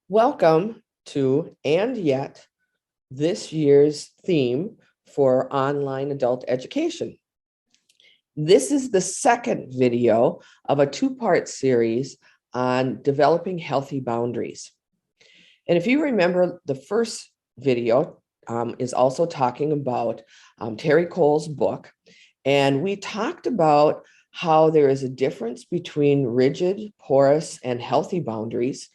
Welcome to And Yet, this year's theme for online adult education. This is the second video of a two-part series on developing healthy boundaries. And if you remember, the first video is also talking about Terry Cole's book. And we talked about how there is a difference between rigid, porous, and healthy boundaries.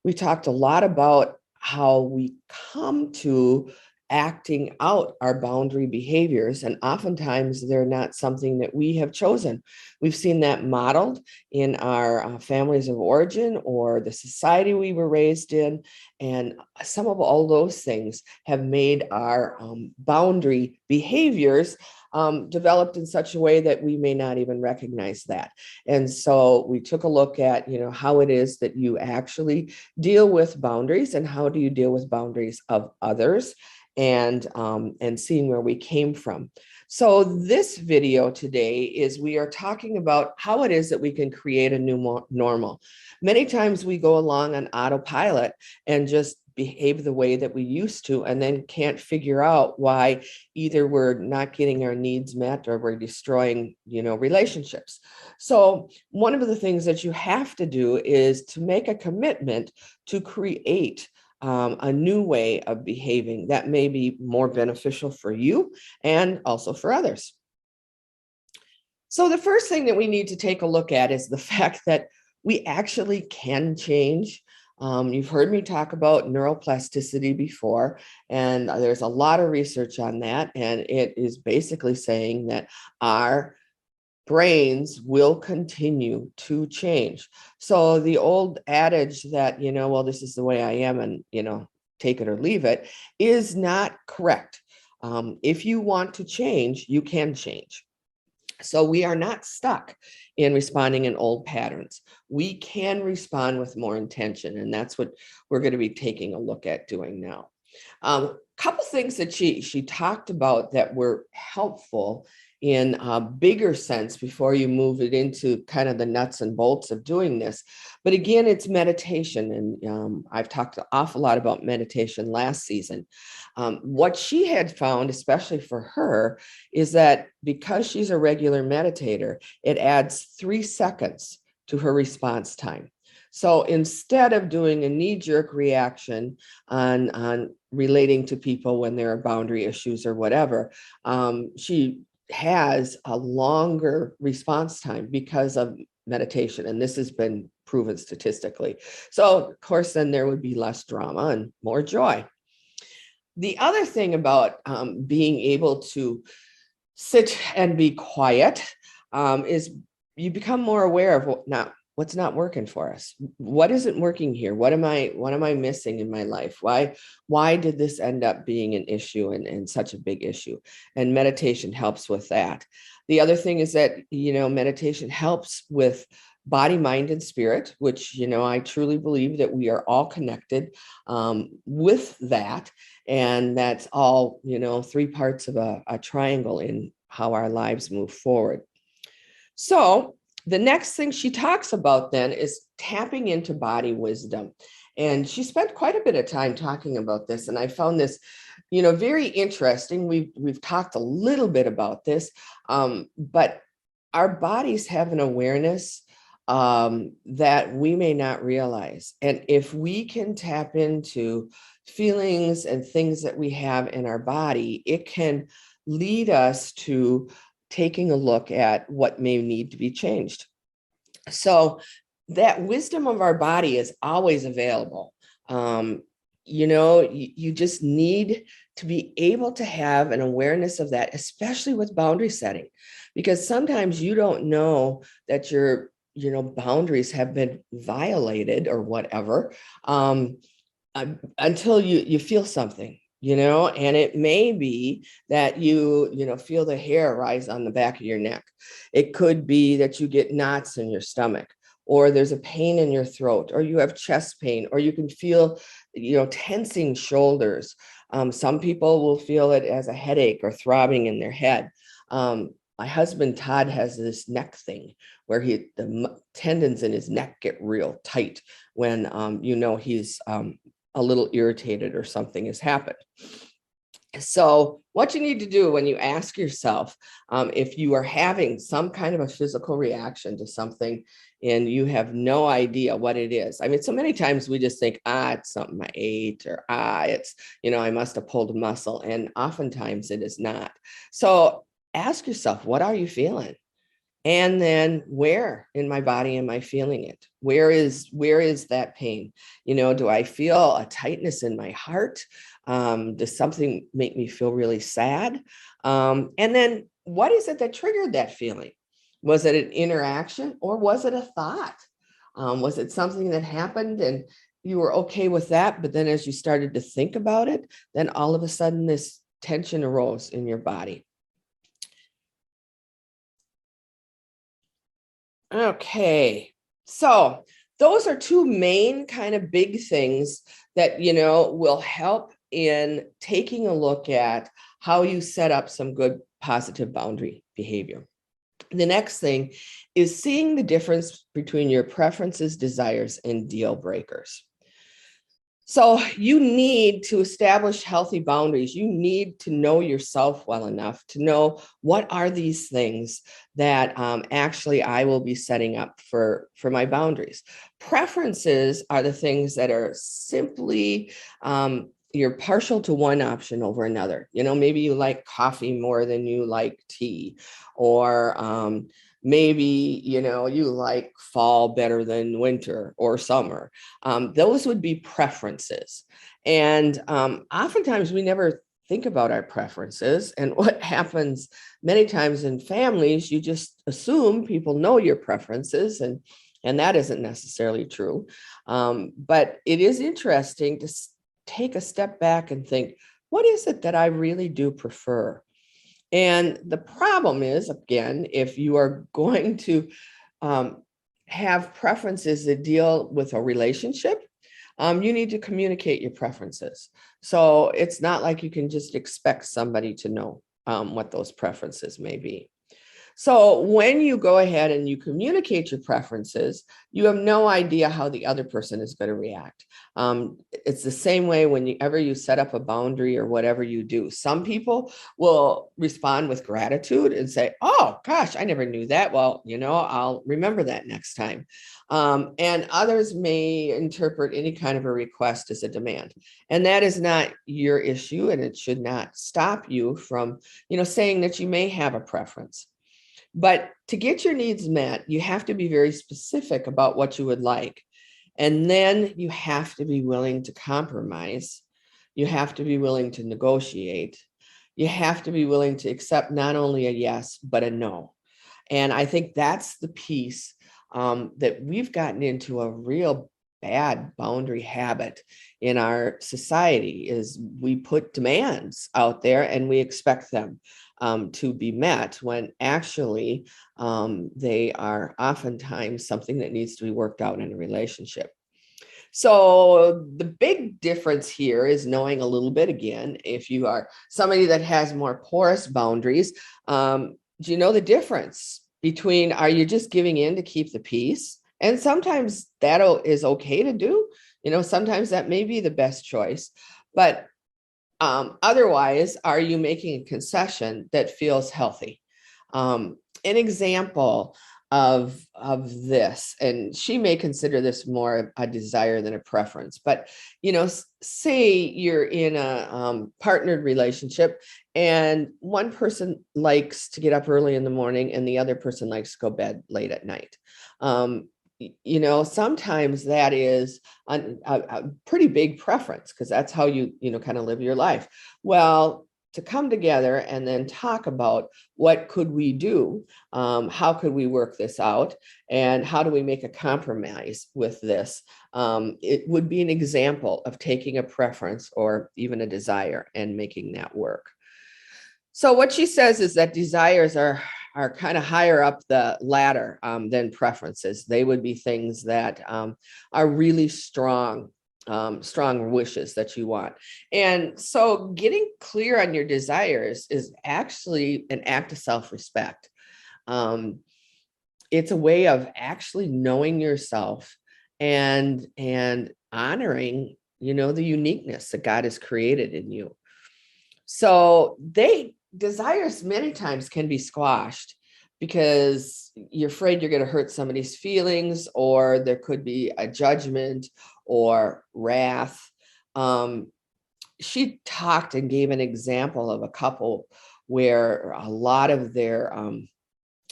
We talked a lot about how we come to acting out our boundary behaviors, and oftentimes they're not something that we have chosen. We've seen that modeled in our families of origin or the society we were raised in, and some of all those things have made our boundary behaviors developed in such a way that we may not even recognize that. And so we took a look at, how it is that you actually deal with boundaries and how do you deal with boundaries of others, and seeing where we came from. So this video today is we are talking about how it is that we can create a new normal. Many times we go along on autopilot and just behave the way that we used to, and then can't figure out why either we're not getting our needs met or we're destroying, relationships. So one of the things that you have to do is to make a commitment to create a new way of behaving that may be more beneficial for you and also for others. So the first thing that we need to take a look at is the fact that we actually can change. You've heard me talk about neuroplasticity before, and there's a lot of research on that. And it is basically saying that our brains will continue to change. So the old adage that, well, this is the way I am and, take it or leave it, is not correct. If you want to change, you can change. So we are not stuck in responding in old patterns. We can respond with more intention, and that's what we're going to be taking a look at doing now. Couple things that she talked about that were helpful in a bigger sense before you move it into kind of the nuts and bolts of doing this. But again, it's meditation. And I've talked an awful lot about meditation last season. What she had found, especially for her, is that because she's a regular meditator, it adds 3 seconds to her response time. So instead of doing a knee-jerk reaction on relating to people when there are boundary issues or whatever, she has a longer response time because of meditation. And this has been proven statistically. So of course, then there would be less drama and more joy. The other thing about being able to sit and be quiet is you become more aware of what's not working for us. What isn't working here? What am I missing in my life? Why did this end up being an issue and such a big issue? And meditation helps with that. The other thing is that, meditation helps with body, mind, and spirit, which, I truly believe that we are all connected with that. And that's all, 3 parts of a triangle in how our lives move forward. So the next thing she talks about then is tapping into body wisdom. And she spent quite a bit of time talking about this. And I found this, very interesting. We've talked a little bit about this, but our bodies have an awareness that we may not realize. And if we can tap into feelings and things that we have in our body, it can lead us to taking a look at what may need to be changed. So that wisdom of our body is always available. You just need to be able to have an awareness of that, especially with boundary setting, because sometimes you don't know that your boundaries have been violated or whatever until you feel something, and it may be that you feel the hair rise on the back of your neck. It could be that you get knots in your stomach, or there's a pain in your throat, or you have chest pain, or you can feel, tensing shoulders. Some people will feel it as a headache or throbbing in their head. my husband Todd has this neck thing where the tendons in his neck get real tight when he's a little irritated or something has happened. So what you need to do when you ask yourself if you are having some kind of a physical reaction to something and you have no idea what it is. I mean, so many times we just think, it's something I ate, or it's, I must have pulled a muscle. And oftentimes it is not. So ask yourself, what are you feeling? And then where in my body am I feeling it? Where is that pain? Do I feel a tightness in my heart? Does something make me feel really sad? And then what is it that triggered that feeling? Was it an interaction or was it a thought? Was it something that happened and you were okay with that, but then as you started to think about it, then all of a sudden this tension arose in your body? Okay, so those are two main kind of big things that, will help in taking a look at how you set up some good positive boundary behavior. The next thing is seeing the difference between your preferences, desires, and deal breakers. So you need to establish healthy boundaries. You need to know yourself well enough to know what are these things that actually I will be setting up for my boundaries. Preferences are the things that are simply you're partial to one option over another. Maybe you like coffee more than you like tea, or maybe, you like fall better than winter or summer. Those would be preferences. And oftentimes we never think about our preferences. And what happens many times in families, you just assume people know your preferences, and that isn't necessarily true. But it is interesting to take a step back and think, what is it that I really do prefer? And the problem is, again, if you are going to have preferences that deal with a relationship, you need to communicate your preferences. So it's not like you can just expect somebody to know what those preferences may be. So when you go ahead and you communicate your preferences, you have no idea how the other person is going to react. It's the same way whenever you set up a boundary or whatever you do. Some people will respond with gratitude and say, oh, gosh, I never knew that. Well, I'll remember that next time. And others may interpret any kind of a request as a demand. And that is not your issue, and it should not stop you from, saying that you may have a preference. But to get your needs met, you have to be very specific about what you would like. And then you have to be willing to compromise. You have to be willing to negotiate. You have to be willing to accept not only a yes, but a no. And I think that's the piece that we've gotten into a real bad boundary habit in our society is we put demands out there and we expect them to be met when actually they are oftentimes something that needs to be worked out in a relationship. So the big difference here is knowing a little bit, again, if you are somebody that has more porous boundaries, do you know the difference between, are you just giving in to keep the peace? And sometimes that is okay to do. Sometimes that may be the best choice. But otherwise, are you making a concession that feels healthy? An example of this, and she may consider this more a desire than a preference, but say you're in a partnered relationship and one person likes to get up early in the morning and the other person likes to go bed late at night. Sometimes that is a pretty big preference because that's how you kind of live your life. Well, to come together and then talk about what could we do, how could we work this out, and how do we make a compromise with this? It would be an example of taking a preference or even a desire and making that work. So what she says is that desires are kind of higher up the ladder than preferences. They would be things that are really strong wishes that you want. And so getting clear on your desires is actually an act of self-respect. Um, it's a way of actually knowing yourself and honoring, the uniqueness that God has created in you. So desires many times can be squashed because you're afraid you're going to hurt somebody's feelings, or there could be a judgment or wrath. She talked and gave an example of a couple where a lot of the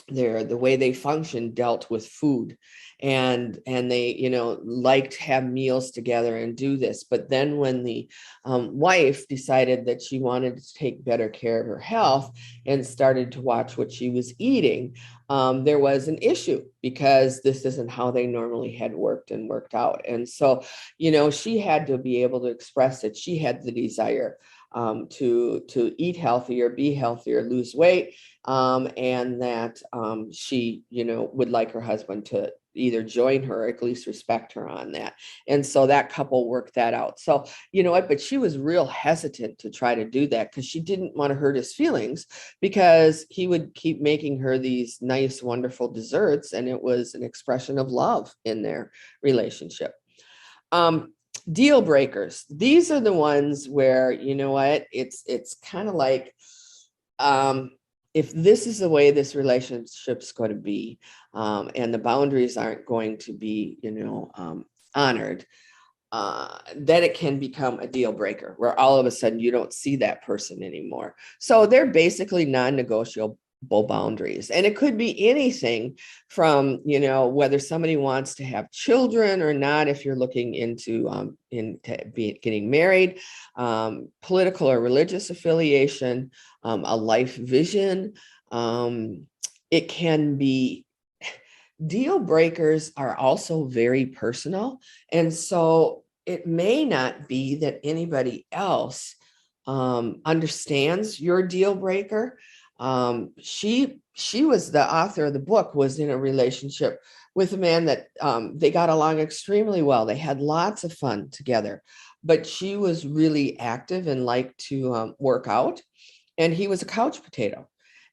way they functioned dealt with food, and they liked to have meals together and do this. But then when the wife decided that she wanted to take better care of her health and started to watch what she was eating, there was an issue because this isn't how they normally had worked and worked out. And so she had to be able to express that she had the desire to eat healthier, be healthier, lose weight, and that she, would like her husband to either join her or at least respect her on that. And so that couple worked that out. So, but she was real hesitant to try to do that because she didn't want to hurt his feelings, because he would keep making her these nice, wonderful desserts, and it was an expression of love in their relationship. Deal breakers. These are the ones where, it's kind of like, if this is the way this relationship's going to be, and the boundaries aren't going to be, honored, then it can become a deal breaker where all of a sudden you don't see that person anymore. So they're basically non-negotiable boundaries. And it could be anything from, whether somebody wants to have children or not, if you're looking into getting married, political or religious affiliation, a life vision. It can be, deal breakers are also very personal. And so it may not be that anybody else understands your deal breaker. She was the author of the book, was in a relationship with a man that they got along extremely well. They had lots of fun together, but she was really active and liked to work out, and he was a couch potato.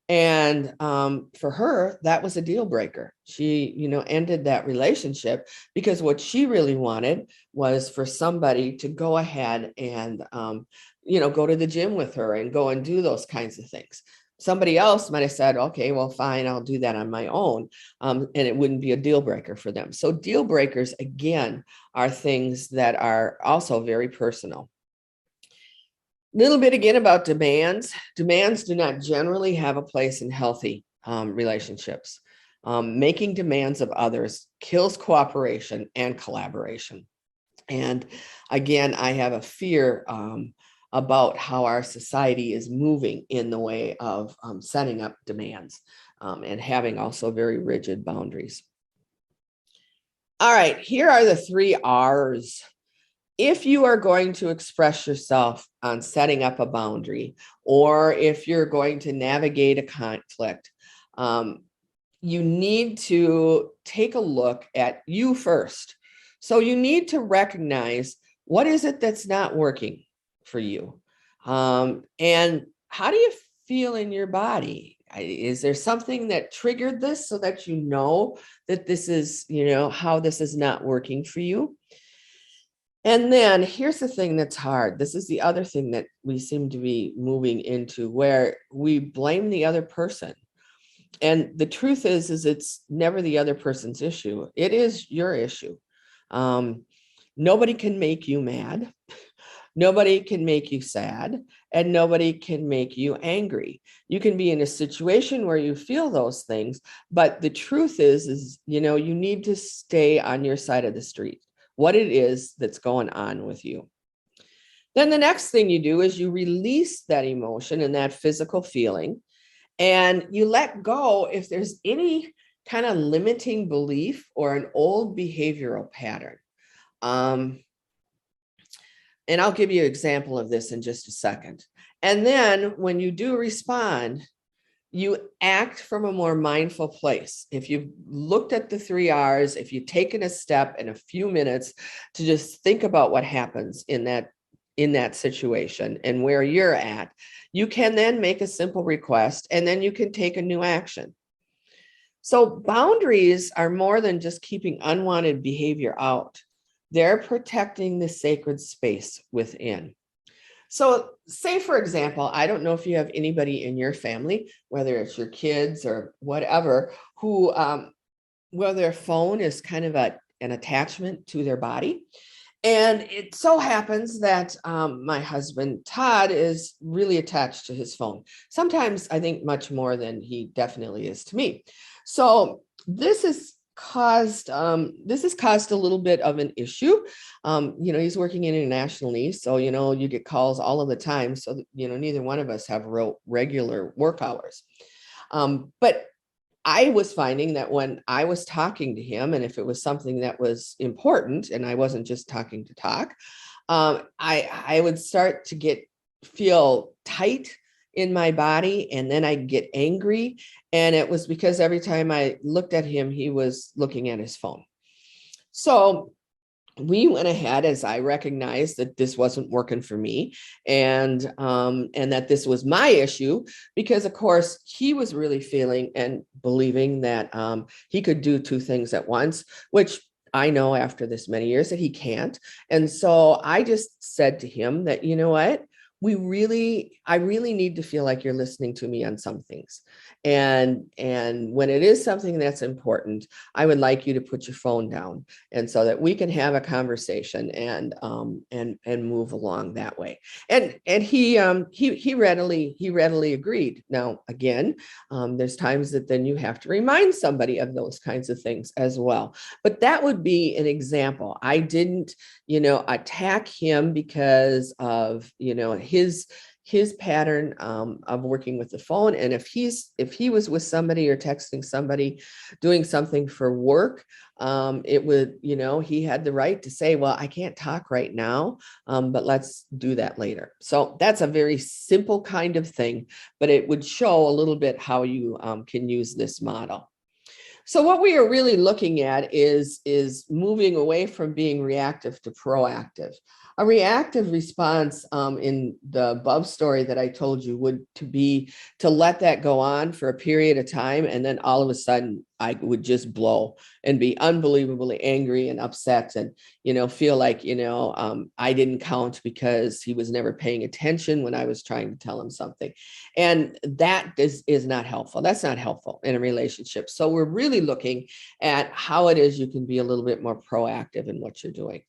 And for her, that was a deal breaker. She, ended that relationship because what she really wanted was for somebody to go ahead and, go to the gym with her and go and do those kinds of things. Somebody else might have said, okay, well, fine, I'll do that on my own. And it wouldn't be a deal breaker for them. So deal breakers, again, are things that are also very personal. Little bit again about demands. Demands do not generally have a place in healthy relationships. Making demands of others kills cooperation and collaboration. And again, I have a fear about how our society is moving in the way of setting up demands and having also very rigid boundaries. All right, here are the 3 R's. If you are going to express yourself on setting up a boundary, or if you're going to navigate a conflict, you need to take a look at you first. So you need to recognize, what is it that's not working for you? And how do you feel in your body? Is there something that triggered this so that you know that this is, how this is not working for you? And then here's the thing that's hard. This is the other thing that we seem to be moving into, where we blame the other person. And the truth is it's never the other person's issue. It is your issue. Nobody can make you mad. Nobody can make you sad, and nobody can make you angry. You can be in a situation where you feel those things, but the truth is, you need to stay on your side of the street, what it is that's going on with you. Then the next thing you do is you release that emotion and that physical feeling, and you let go if there's any kind of limiting belief or an old behavioral pattern. And I'll give you an example of this in just a second. And then when you do respond, you act from a more mindful place. If you've looked at the 3 R's, if you've taken a step in a few minutes to just think about what happens in that situation and where you're at, you can then make a simple request, and then you can take a new action. So boundaries are more than just keeping unwanted behavior out. They're protecting the sacred space within. So say, for example, I don't know if you have anybody in your family, whether it's your kids or whatever, who, where their phone is kind of an attachment to their body. And it so happens that my husband, Todd, is really attached to his phone. Sometimes I think much more than he definitely is to me. So this has caused a little bit of an issue. He's working internationally, so you get calls all of the time. So neither one of us have regular work hours. But I was finding that when I was talking to him, and if it was something that was important, and I wasn't just talking to talk, I would start to feel tight in my body, and then I'd get angry. And it was because every time I looked at him, he was looking at his phone. So we went ahead, as I recognized that this wasn't working for me, and that this was my issue, because of course he was really feeling and believing that he could do two things at once, which I know after this many years that he can't. And so I just said to him that, you know what, I really need to feel like you're listening to me on some things. And when it is something that's important, I would like you to put your phone down, and so that we can have a conversation and move along that way. And he readily agreed. Now, again, there's times that then you have to remind somebody of those kinds of things as well. But that would be an example. I didn't, attack him because of, his pattern of working with the phone. And if he was with somebody or texting somebody doing something for work, it would, he had the right to say, well, I can't talk right now, but let's do that later. So that's a very simple kind of thing, but it would show a little bit how you can use this model. So what we are really looking at is moving away from being reactive to proactive. A reactive response in the above story that I told you would be to let that go on for a period of time, and then all of a sudden I would just blow and be unbelievably angry and upset, and feel like I didn't count because he was never paying attention when I was trying to tell him something. And that is not helpful. That's not helpful in a relationship. So we're really looking at how it is you can be a little bit more proactive in what you're doing.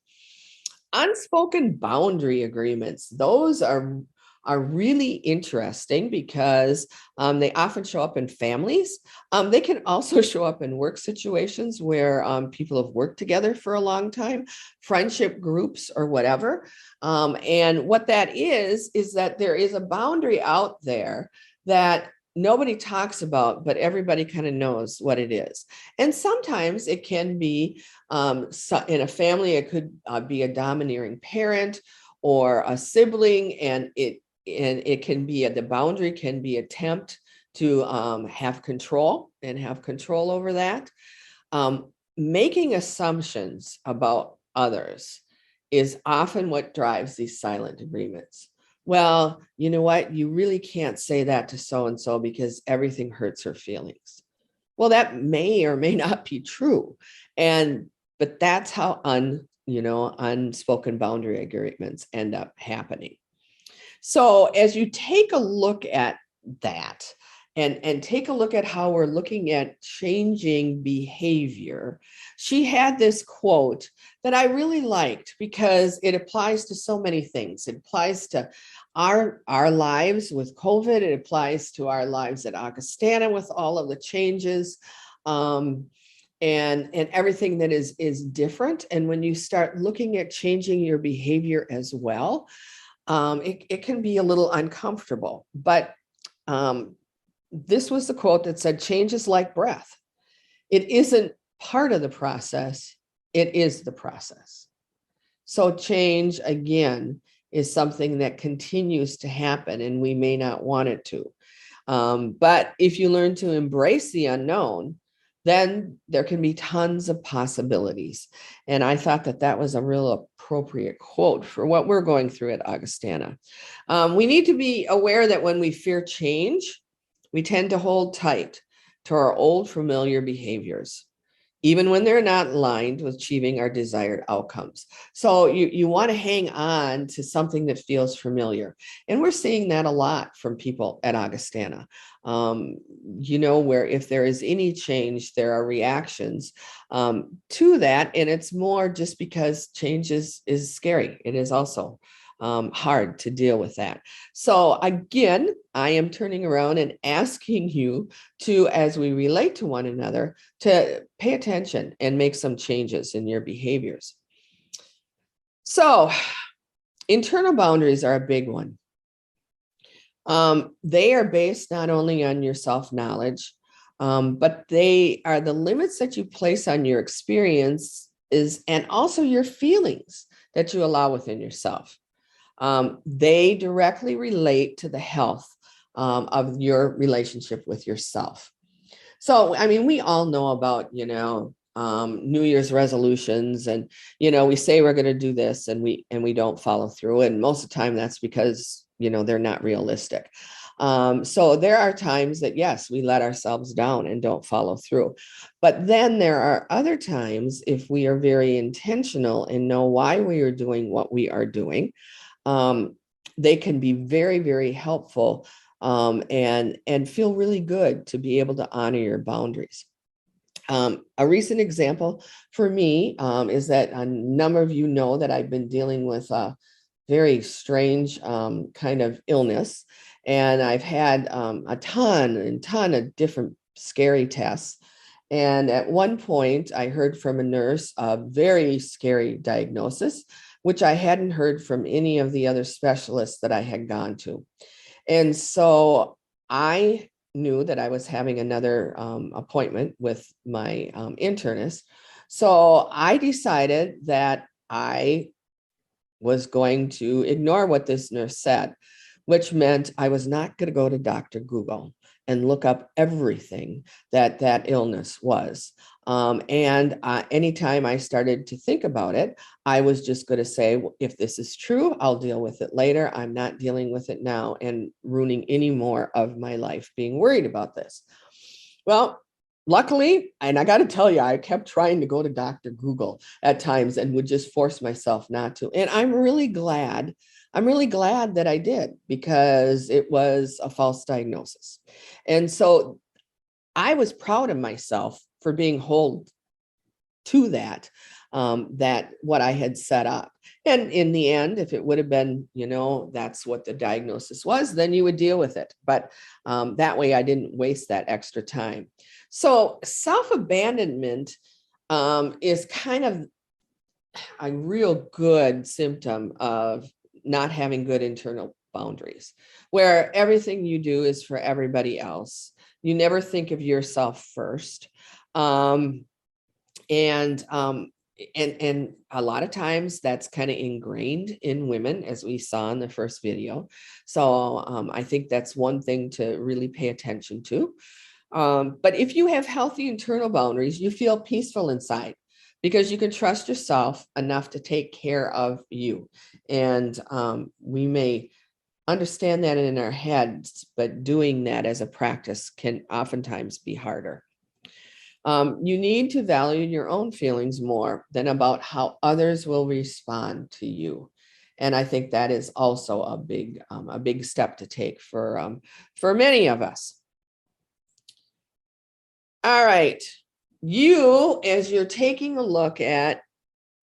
Unspoken boundary agreements, those are really interesting because they often show up in families. They can also show up in work situations where people have worked together for a long time, friendship groups or whatever. And what that is that there is a boundary out there that nobody talks about, but everybody kind of knows what it is. And sometimes it can be in a family, it could be a domineering parent or a sibling, and it can be the boundary can be attempt to have control over that. Making assumptions about others is often what drives these silent agreements. Well, you know what? You really can't say that to so-and-so because everything hurts her feelings. Well, that may or may not be true. But that's how unspoken boundary agreements end up happening. So as you take a look at that and take a look at how we're looking at changing behavior, she had this quote that I really liked because it applies to so many things. It applies to our lives with COVID. It applies to our lives at Augustana with all of the changes. And everything that is different. And when you start looking at changing your behavior as well, it can be a little uncomfortable. But this was the quote that said, change is like breath. It isn't part of the process. It is the process. So change, again, is something that continues to happen, and we may not want it to. But if you learn to embrace the unknown, then there can be tons of possibilities. And I thought that was a real appropriate quote for what we're going through at Augustana. We need to be aware that when we fear change, we tend to hold tight to our old familiar behaviors, even when they're not aligned with achieving our desired outcomes. So you want to hang on to something that feels familiar. And we're seeing that a lot from people at Augustana. Where if there is any change, there are reactions to that. And it's more just because change is scary. It is also hard to deal with that. So again, I am turning around and asking you to, as we relate to one another, to pay attention and make some changes in your behaviors. So internal boundaries are a big one. They are based not only on your self-knowledge, but they are the limits that you place on your experiences and also your feelings that you allow within yourself. They directly relate to the health of your relationship with yourself. So, I mean, we all know about, New Year's resolutions, and, we say we're going to do this and we don't follow through. And most of the time that's because, they're not realistic. So there are times that, yes, we let ourselves down and don't follow through. But then there are other times, if we are very intentional and know why we are doing what we are doing, they can be very, very helpful and feel really good to be able to honor your boundaries. A recent example for me is that a number of you know that I've been dealing with a very strange kind of illness, and I've had a ton of different scary tests. And at one point, I heard from a nurse a very scary diagnosis, which I hadn't heard from any of the other specialists that I had gone to. And so I knew that I was having another appointment with my internist. So I decided that I was going to ignore what this nurse said, which meant I was not going to go to Dr. Google and look up everything that illness was. And anytime I started to think about it, I was just going to say, well, if this is true, I'll deal with it later. I'm not dealing with it now and ruining any more of my life being worried about this. Well, luckily, and I got to tell you, I kept trying to go to Dr. Google at times and would just force myself not to. And I'm really glad that I did, because it was a false diagnosis. And so I was proud of myself for being held to that, that what I had set up. And in the end, if it would have been, that's what the diagnosis was, then you would deal with it. But that way I didn't waste that extra time. So self-abandonment is kind of a real good symptom of not having good internal boundaries, where everything you do is for everybody else. You never think of yourself first. And a lot of times that's kind of ingrained in women, as we saw in the first video. So I think that's one thing to really pay attention to. But if you have healthy internal boundaries, you feel peaceful inside, because you can trust yourself enough to take care of you. And we may understand that in our heads, but doing that as a practice can oftentimes be harder. You need to value your own feelings more than about how others will respond to you. And I think that is also a big step to take for many of us. All right. You, as you're taking a look at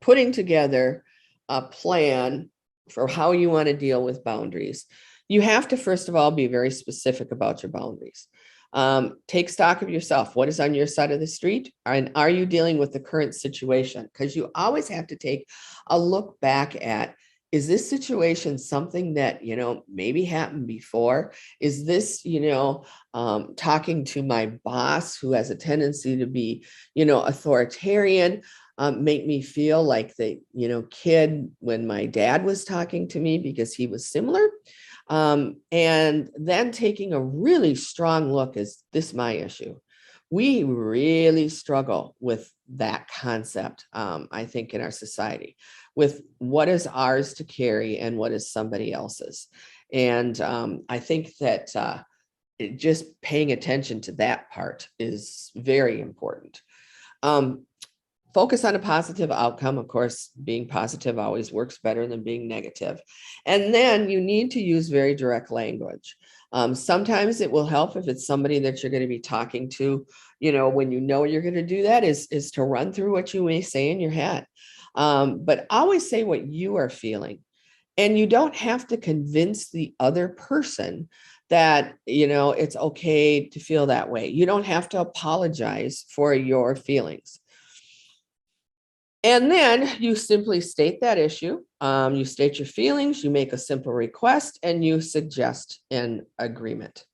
putting together a plan for how you want to deal with boundaries, you have to, first of all, be very specific about your boundaries. Take stock of yourself. What is on your side of the street? And are you dealing with the current situation? Because you always have to take a look back at, is this situation something that, maybe happened before? Is this, talking to my boss, who has a tendency to be, authoritarian, make me feel like the, kid when my dad was talking to me, because he was similar? And then taking a really strong look, is this my issue? We really struggle with that concept, I think, in our society, with what is ours to carry and what is somebody else's. And I think that just paying attention to that part is very important. Focus on a positive outcome. Of course, being positive always works better than being negative. And then you need to use very direct language. Sometimes it will help if it's somebody that you're going to be talking to, when you're going to do that is to run through what you may say in your head. But always say what you are feeling. And you don't have to convince the other person that, it's okay to feel that way. You don't have to apologize for your feelings. And then you simply state that issue. You state your feelings, you make a simple request, and you suggest an agreement.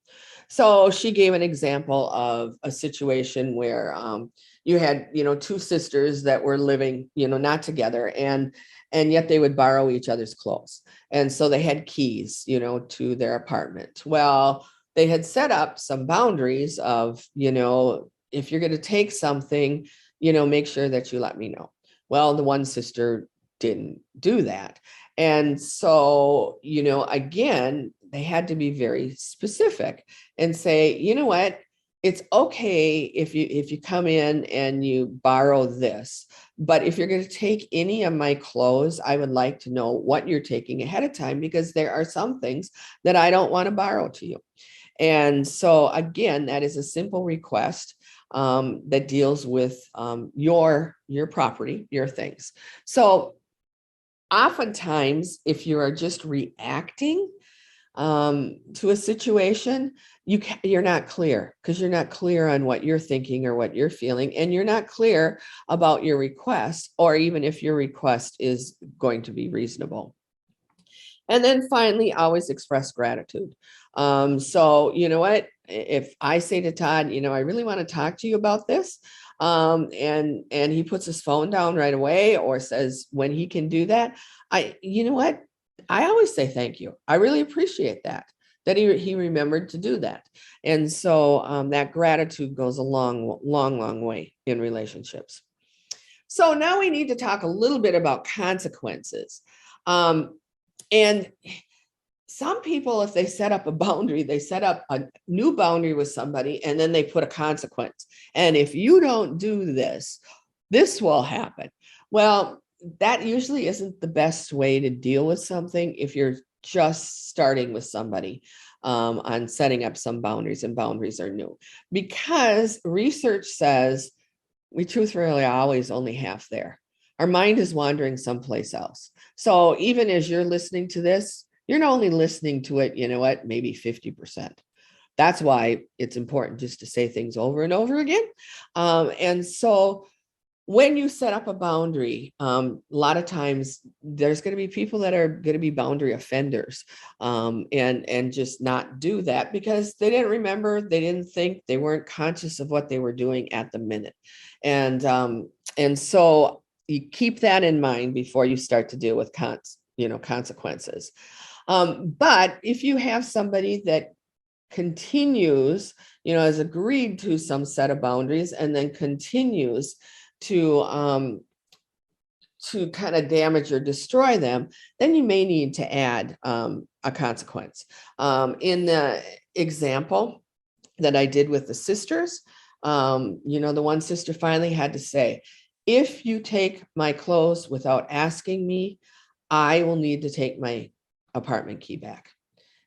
So she gave an example of a situation where you had, two sisters that were living, not together, and yet they would borrow each other's clothes. And so they had keys, to their apartment. Well, they had set up some boundaries of, if you're going to take something, make sure that you let me know. Well, the one sister didn't do that. And so, again, they had to be very specific and say, you know what, it's okay if you come in and you borrow this, but if you're going to take any of my clothes, I would like to know what you're taking ahead of time, because there are some things that I don't want to borrow to you. And so again, that is a simple request that deals with your property, your things. So oftentimes, if you are just reacting to a situation, you're not clear, because you're not clear on what you're thinking or what you're feeling, and you're not clear about your request, or even if your request is going to be reasonable. And then finally, always express gratitude. So you know what, if I say to Todd, I really want to talk to you about this, and he puts his phone down right away, or says when he can do that, you know what, I always say thank you. I really appreciate that he remembered to do that. And so that gratitude goes a long way in relationships. So now we need to talk a little bit about consequences. And some people, if they set up a boundary, they set up a new boundary with somebody, and then they put a consequence. And if you don't do this, this will happen. Well, that usually isn't the best way to deal with something if you're just starting with somebody on setting up some boundaries, and boundaries are new. Because research says we truthfully always only half there. Our mind is wandering someplace else. So even as you're listening to this, you're not only listening to it, maybe 50%. That's why it's important just to say things over and over again. And so when you set up a boundary, a lot of times there's going to be people that are going to be boundary offenders, and just not do that because they didn't remember, they didn't think, they weren't conscious of what they were doing at the minute. And so you keep that in mind before you start to deal with consequences. But if you have somebody that continues, has agreed to some set of boundaries and then continues to kind of damage or destroy them, then you may need to add a consequence. In the example that I did with the sisters, the one sister finally had to say, if you take my clothes without asking me, I will need to take my apartment key back.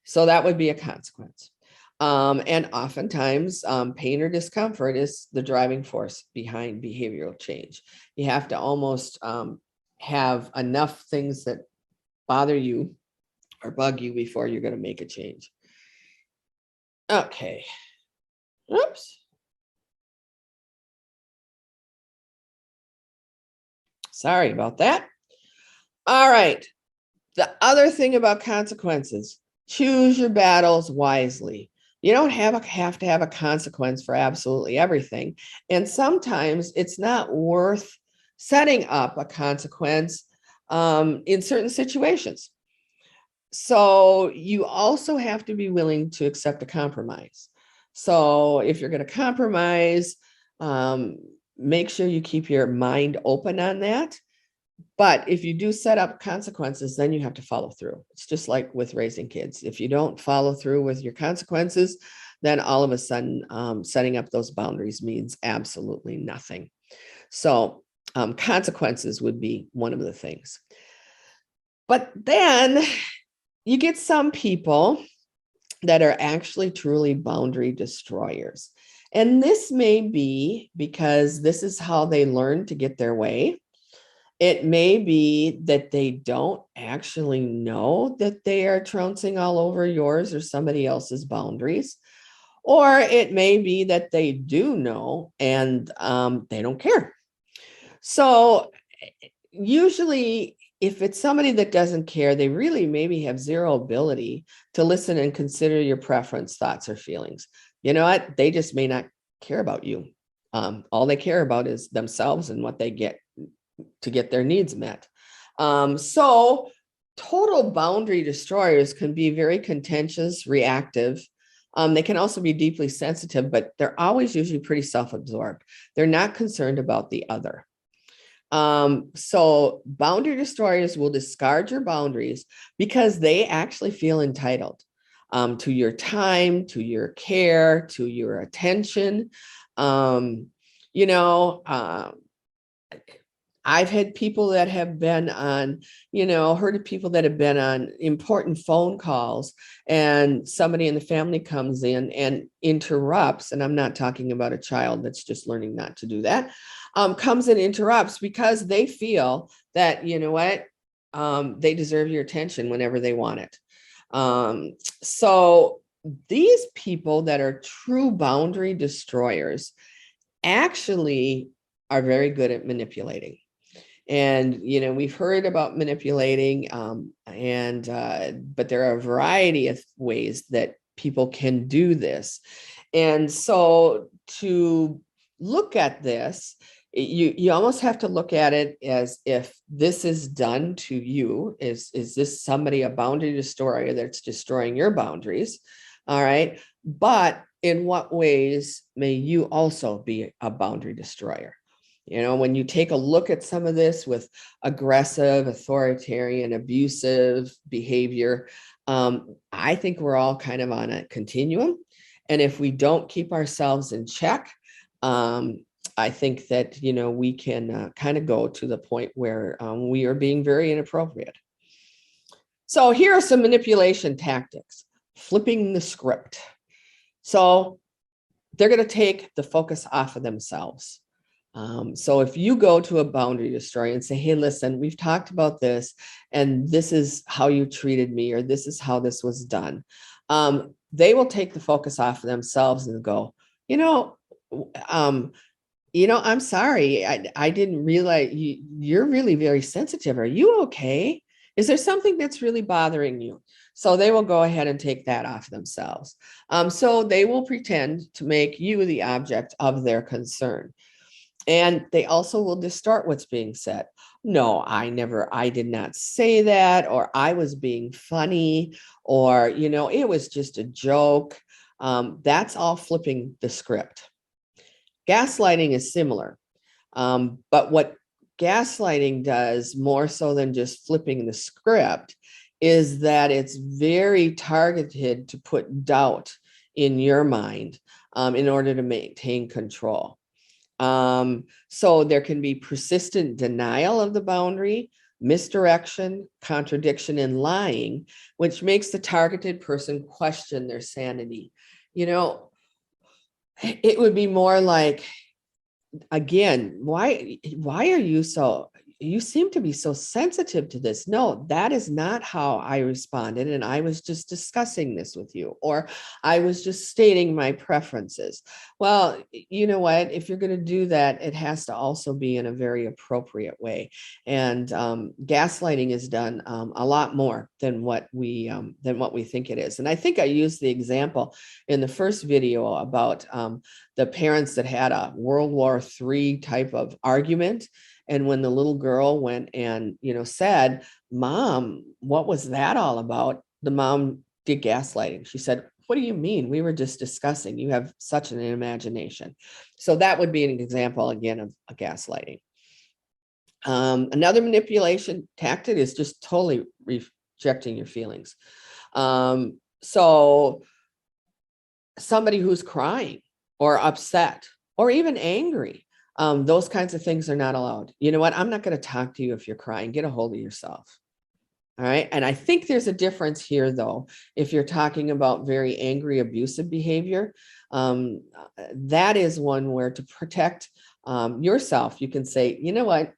So that would be a consequence. And oftentimes, pain or discomfort is the driving force behind behavioral change. You have to almost have enough things that bother you or bug you before you're going to make a change. Okay. Oops. Sorry about that. All right. The other thing about consequences, choose your battles wisely. You don't have to have a consequence for absolutely everything. And sometimes it's not worth setting up a consequence in certain situations. So you also have to be willing to accept a compromise. So if you're going to compromise, make sure you keep your mind open on that. But if you do set up consequences, then you have to follow through. It's just like with raising kids. If you don't follow through with your consequences, then all of a sudden setting up those boundaries means absolutely nothing. So consequences would be one of the things. But then you get some people that are actually truly boundary destroyers. And this may be because this is how they learn to get their way. It may be that they don't actually know that they are trouncing all over yours or somebody else's boundaries. Or it may be that they do know and they don't care. So usually, if it's somebody that doesn't care, they really maybe have zero ability to listen and consider your preference, thoughts, or feelings. You know what? They just may not care about you. All they care about is themselves and what they get to get their needs met. So total boundary destroyers can be very contentious, reactive. They can also be deeply sensitive, but they're always usually pretty self-absorbed. They're not concerned about the other. So boundary destroyers will discard your boundaries because they actually feel entitled to your time, to your care, to your attention. You know, I've had people that have been on, heard of people that have been on important phone calls and somebody in the family comes in and interrupts. And I'm not talking about a child that's just learning not to do that, comes and interrupts because they feel that, you know what, they deserve your attention whenever they want it. So these people that are true boundary destroyers actually are very good at manipulating. And, we've heard about manipulating, but there are a variety of ways that people can do this. And so to look at this, you almost have to look at it as if this is done to you. Is this somebody, a boundary destroyer that's destroying your boundaries? All right. But in what ways may you also be a boundary destroyer? When you take a look at some of this with aggressive, authoritarian, abusive behavior, I think we're all kind of on a continuum. And if we don't keep ourselves in check, I think that, we can kind of go to the point where we are being very inappropriate. So here are some manipulation tactics: flipping the script. So they're going to take the focus off of themselves. So if you go to a boundary destroyer and say, hey, listen, we've talked about this, and this is how you treated me, or this is how this was done, they will take the focus off of themselves and go, I'm sorry. I didn't realize you're really very sensitive. Are you okay? Is there something that's really bothering you? So they will go ahead and take that off themselves. So they will pretend to make you the object of their concern. And they also will distort what's being said. No, I did not say that, or I was being funny, or, it was just a joke. That's all flipping the script. Gaslighting is similar. But what gaslighting does more so than just flipping the script is that it's very targeted to put doubt in your mind in order to maintain control. So there can be persistent denial of the boundary, misdirection, contradiction, and lying, which makes the targeted person question their sanity. It would be more like, again, why are you seem to be so sensitive to this? No, that is not how I responded. And I was just discussing this with you, or I was just stating my preferences. Well, you know what? If you're going to do that, it has to also be in a very appropriate way. And gaslighting is done a lot more than what we think it is. And I think I used the example in the first video about the parents that had a World War III type of argument. And when the little girl went and, said, Mom, what was that all about? The mom did gaslighting. She said, what do you mean? We were just discussing. You have such an imagination. So that would be an example, again, of a gaslighting. Another manipulation tactic is just totally rejecting your feelings. So somebody who's crying or upset or even angry. Those kinds of things are not allowed. You know what? I'm not going to talk to you if you're crying. Get a hold of yourself. All right. And I think there's a difference here, though, if you're talking about very angry, abusive behavior. That is one where to protect yourself, you can say, you know what?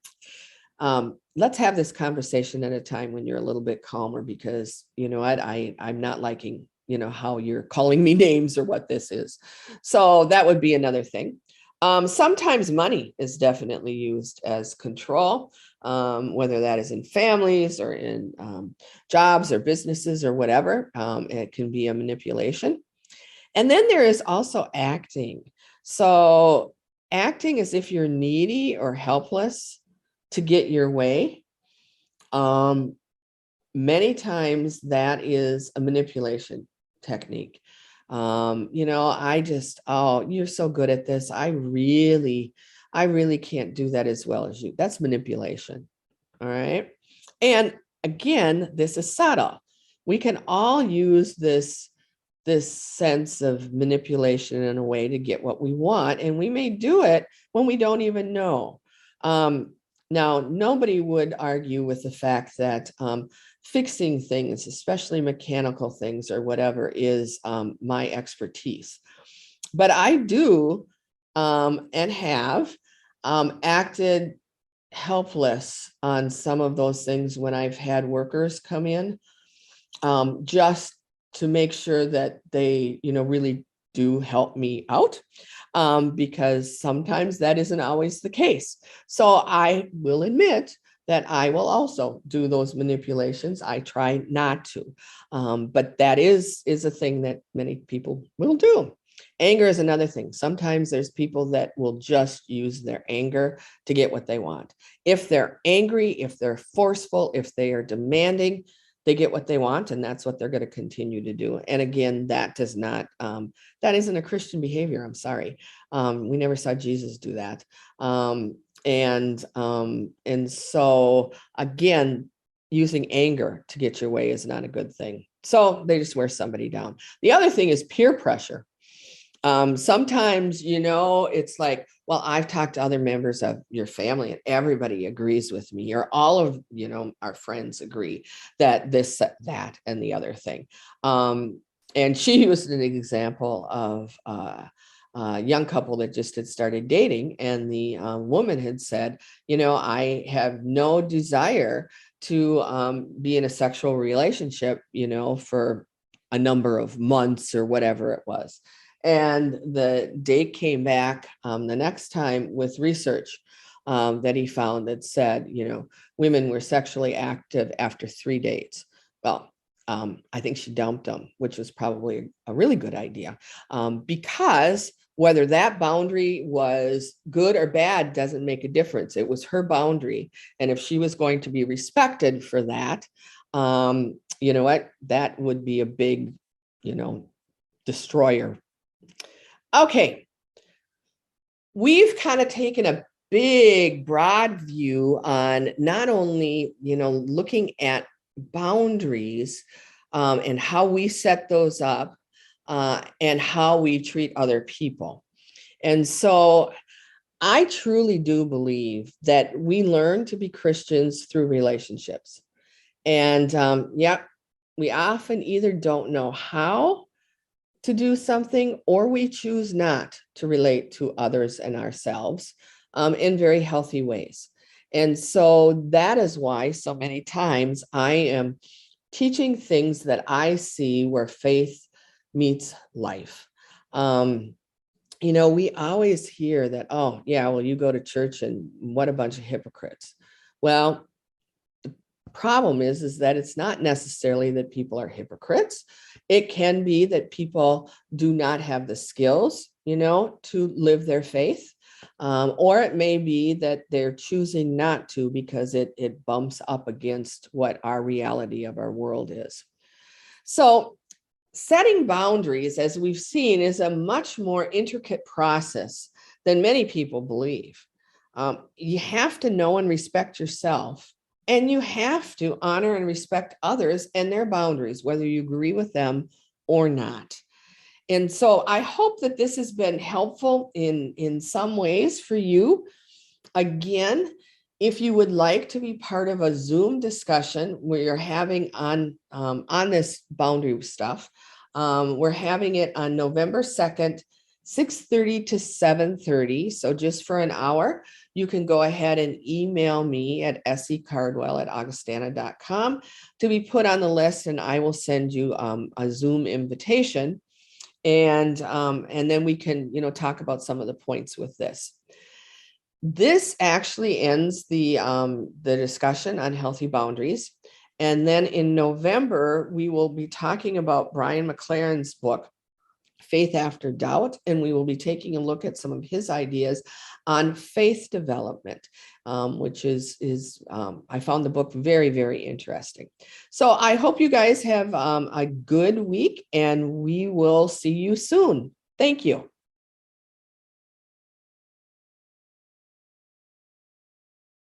Let's have this conversation at a time when you're a little bit calmer, because you know what? I'm not liking, how you're calling me names or what this is. So that would be another thing. Sometimes money is definitely used as control, whether that is in families or in jobs or businesses or whatever. It can be a manipulation. And then there is also acting. So acting as if you're needy or helpless to get your way. Many times that is a manipulation technique. Oh, you're so good at this. I really can't do that as well as you. That's manipulation. All right. And again, this is subtle. We can all use this sense of manipulation in a way to get what we want. And we may do it when we don't even know. Now, nobody would argue with the fact that fixing things, especially mechanical things or whatever, is my expertise. But I do and have acted helpless on some of those things when I've had workers come in, just to make sure that they, really do help me out, because sometimes that isn't always the case. So I will admit that I will also do those manipulations. I try not to, but that is a thing that many people will do. Anger is another thing. Sometimes there's people that will just use their anger to get what they want. If they're angry, if they're forceful, if they are demanding, they get what they want, and that's what they're going to continue to do. And again, that does not, that isn't a Christian behavior. I'm sorry. We never saw Jesus do that. And so again, using anger to get your way is not a good thing. So they just wear somebody down. The other thing is peer pressure. Sometimes, it's like, well, I've talked to other members of your family and everybody agrees with me, or all of, our friends agree that this, that, and the other thing. And she was an example of a young couple that just had started dating. And the woman had said, I have no desire to be in a sexual relationship, for a number of months or whatever it was. And the date came back the next time with research that he found that said, women were sexually active after 3 dates. Well, I think she dumped him, which was probably a really good idea, because whether that boundary was good or bad doesn't make a difference. It was her boundary. And if she was going to be respected for that, you know what, that would be a big, destroyer. Okay, we've kind of taken a big, broad view on not only, looking at boundaries and how we set those up and how we treat other people. And so I truly do believe that we learn to be Christians through relationships. And we often either don't know how to do something, or we choose not to relate to others and ourselves in very healthy ways. And so that is why so many times I am teaching things that I see where faith meets life. We always hear that, oh, yeah, well, you go to church and what a bunch of hypocrites. Well, problem is that it's not necessarily that people are hypocrites. It can be that people do not have the skills, to live their faith. Or it may be that they're choosing not to because it bumps up against what our reality of our world is. So setting boundaries, as we've seen, is a much more intricate process than many people believe. You have to know and respect yourself. And you have to honor and respect others and their boundaries, whether you agree with them or not. And so I hope that this has been helpful in some ways for you. Again, if you would like to be part of a Zoom discussion where you're having on this boundary stuff, we're having it on November 2nd, 6:30 to 7:30. So just for an hour, you can go ahead and email me at secardwell@augustana.com to be put on the list, and I will send you a Zoom invitation. And then we can, talk about some of the points with this. This actually ends the discussion on healthy boundaries. And then in November, we will be talking about Brian McLaren's book, Faith After Doubt, and we will be taking a look at some of his ideas on faith development, which is I found the book very, very interesting. So I hope you guys have a good week, and we will see you soon. Thank you.